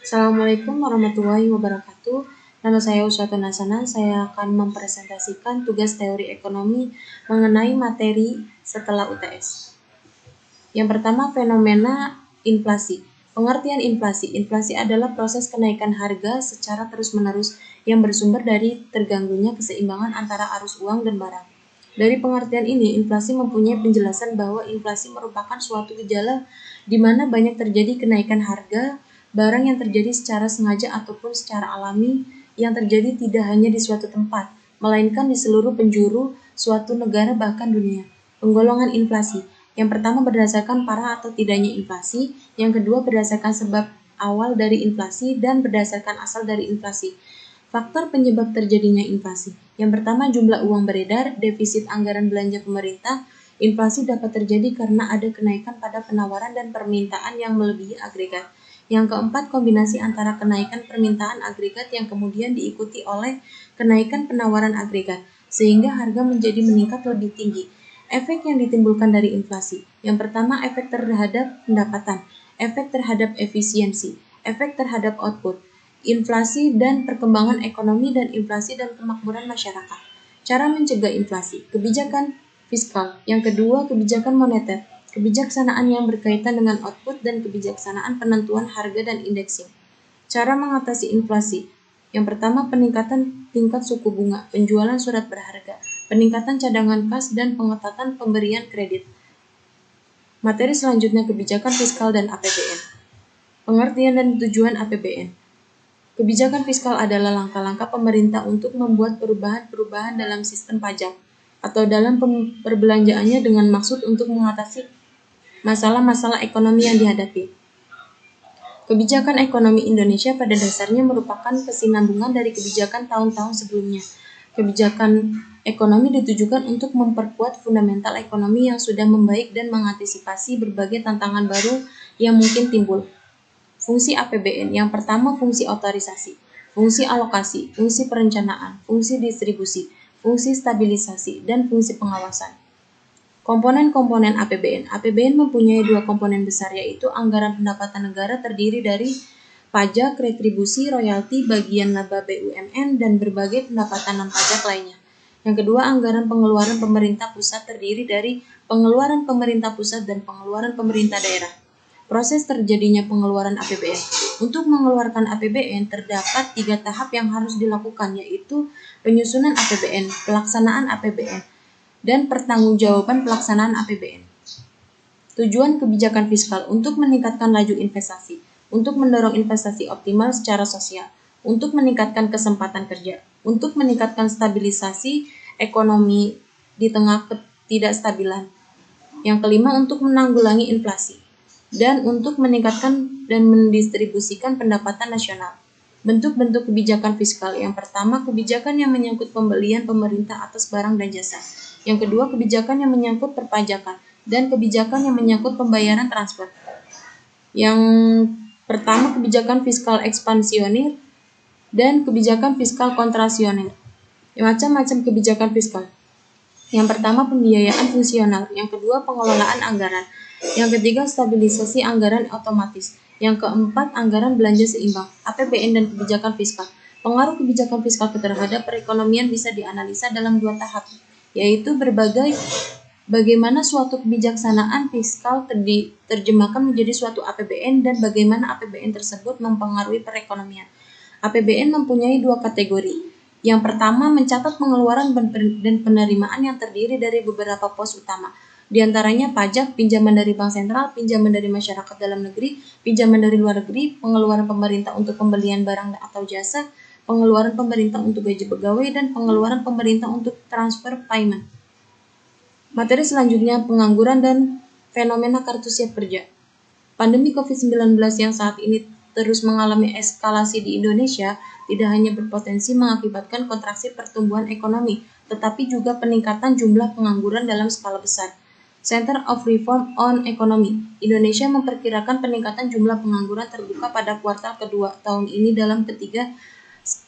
Assalamualaikum warahmatullahi wabarakatuh. Nama saya Uswatun Hasana. Saya akan mempresentasikan tugas teori ekonomi mengenai materi setelah UTS. Yang pertama, fenomena inflasi. Pengertian inflasi. Inflasi adalah proses kenaikan harga secara terus-menerus yang bersumber dari terganggunya keseimbangan antara arus uang dan barang. Dari pengertian ini, inflasi mempunyai penjelasan bahwa inflasi merupakan suatu gejala di mana banyak terjadi kenaikan harga barang yang terjadi secara sengaja ataupun secara alami yang terjadi tidak hanya di suatu tempat, melainkan di seluruh penjuru suatu negara bahkan dunia. Penggolongan inflasi. Yang pertama berdasarkan parah atau tidaknya inflasi, yang kedua berdasarkan sebab awal dari inflasi, dan berdasarkan asal dari inflasi. Faktor penyebab terjadinya inflasi. Yang pertama, jumlah uang beredar, defisit anggaran belanja pemerintah. Inflasi dapat terjadi karena ada kenaikan pada penawaran dan permintaan yang melebihi agregat. Yang keempat, kombinasi antara kenaikan permintaan agregat yang kemudian diikuti oleh kenaikan penawaran agregat, sehingga harga menjadi meningkat lebih tinggi. Efek yang ditimbulkan dari inflasi. Yang pertama, efek terhadap pendapatan, efek terhadap efisiensi, efek terhadap output, inflasi dan perkembangan ekonomi, dan inflasi dan kemakmuran masyarakat. Cara mencegah inflasi. Kebijakan fiskal. Yang kedua, kebijakan moneter. Kebijaksanaan yang berkaitan dengan output dan kebijaksanaan penentuan harga dan indeksing. Cara mengatasi inflasi. Yang pertama, peningkatan tingkat suku bunga, penjualan surat berharga, peningkatan cadangan kas, dan pengetatan pemberian kredit. Materi selanjutnya, kebijakan fiskal dan APBN. Pengertian dan tujuan APBN. Kebijakan fiskal adalah langkah-langkah pemerintah untuk membuat perubahan-perubahan dalam sistem pajak atau dalam perbelanjaannya dengan maksud untuk mengatasi masalah-masalah ekonomi yang dihadapi. Kebijakan ekonomi Indonesia pada dasarnya merupakan kesinambungan dari kebijakan tahun-tahun sebelumnya. Kebijakan ekonomi ditujukan untuk memperkuat fundamental ekonomi yang sudah membaik dan mengantisipasi berbagai tantangan baru yang mungkin timbul. Fungsi APBN. Yang pertama, fungsi otorisasi, fungsi alokasi, fungsi perencanaan, fungsi distribusi, fungsi stabilisasi, dan fungsi pengawasan. Komponen-komponen APBN. APBN mempunyai dua komponen besar, yaitu anggaran pendapatan negara terdiri dari pajak, retribusi, royalti, bagian laba BUMN, dan berbagai pendapatan non-pajak lainnya. Yang kedua, anggaran pengeluaran pemerintah pusat terdiri dari pengeluaran pemerintah pusat dan pengeluaran pemerintah daerah. Proses terjadinya pengeluaran APBN. Untuk mengeluarkan APBN terdapat 3 tahap yang harus dilakukan, yaitu penyusunan APBN, pelaksanaan APBN, dan pertanggungjawaban pelaksanaan APBN. Tujuan kebijakan fiskal untuk meningkatkan laju investasi, untuk mendorong investasi optimal secara sosial, untuk meningkatkan kesempatan kerja, untuk meningkatkan stabilisasi ekonomi di tengah ketidakstabilan. Yang kelima, untuk menanggulangi inflasi, dan untuk meningkatkan dan mendistribusikan pendapatan nasional. Bentuk-bentuk kebijakan fiskal. Yang pertama, kebijakan yang menyangkut pembelian pemerintah atas barang dan jasa. Yang kedua, kebijakan yang menyangkut perpajakan, dan kebijakan yang menyangkut pembayaran transfer. Yang pertama, kebijakan fiskal ekspansioner dan kebijakan fiskal kontrasioner. Macam-macam kebijakan fiskal. Yang pertama, pembiayaan fungsional. Yang kedua, pengelolaan anggaran. Yang ketiga, stabilisasi anggaran otomatis. Yang keempat, anggaran belanja seimbang. APBN dan kebijakan fiskal. Pengaruh kebijakan fiskal terhadap perekonomian bisa dianalisa dalam 2 tahap, yaitu bagaimana suatu kebijaksanaan fiskal diterjemahkan menjadi suatu APBN, dan bagaimana APBN tersebut mempengaruhi perekonomian. APBN mempunyai 2 kategori. Yang pertama, mencatat pengeluaran dan penerimaan yang terdiri dari beberapa pos utama, di antaranya pajak, pinjaman dari bank sentral, pinjaman dari masyarakat dalam negeri, pinjaman dari luar negeri, pengeluaran pemerintah untuk pembelian barang atau jasa, pengeluaran pemerintah untuk gaji pegawai, dan pengeluaran pemerintah untuk transfer payment. Materi selanjutnya, pengangguran dan fenomena kartu siap kerja. Pandemi COVID-19 yang saat ini terus mengalami eskalasi di Indonesia tidak hanya berpotensi mengakibatkan kontraksi pertumbuhan ekonomi, tetapi juga peningkatan jumlah pengangguran dalam skala besar. Center of Reform on Economy Indonesia memperkirakan peningkatan jumlah pengangguran terbuka pada kuartal kedua tahun ini dalam ketiga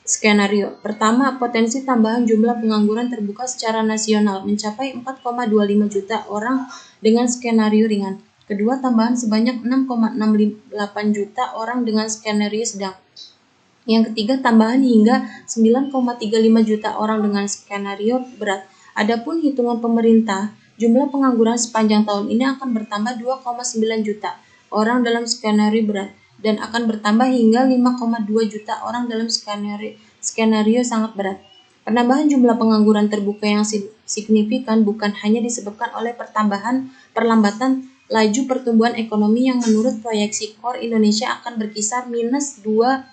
skenario. Pertama, potensi tambahan jumlah pengangguran terbuka secara nasional mencapai 4,25 juta orang dengan skenario ringan. Kedua, tambahan sebanyak 6,68 juta orang dengan skenario sedang. Yang ketiga, tambahan hingga 9,35 juta orang dengan skenario berat. Adapun hitungan pemerintah, jumlah pengangguran sepanjang tahun ini akan bertambah 2,9 juta orang dalam skenario berat dan akan bertambah hingga 5,2 juta orang dalam skenario sangat berat. Penambahan jumlah pengangguran terbuka yang signifikan bukan hanya disebabkan oleh perlambatan laju pertumbuhan ekonomi yang menurut proyeksi KOR Indonesia akan berkisar minus 2%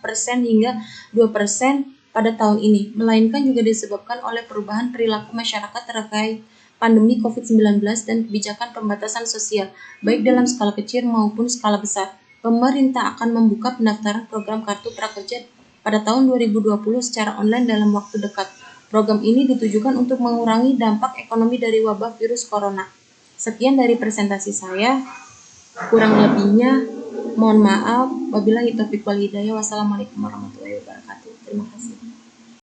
hingga 2% pada tahun ini, melainkan juga disebabkan oleh perubahan perilaku masyarakat terkait pandemi COVID-19 dan kebijakan pembatasan sosial, baik dalam skala kecil maupun skala besar. Pemerintah akan membuka pendaftaran program Kartu Prakerja pada tahun 2020 secara online dalam waktu dekat. Program ini ditujukan untuk mengurangi dampak ekonomi dari wabah virus corona. Sekian dari presentasi saya, kurang lebihnya mohon maaf. Wabillahi taufiq wal hidayah. Wassalamualaikum warahmatullahi wabarakatuh. Terima kasih.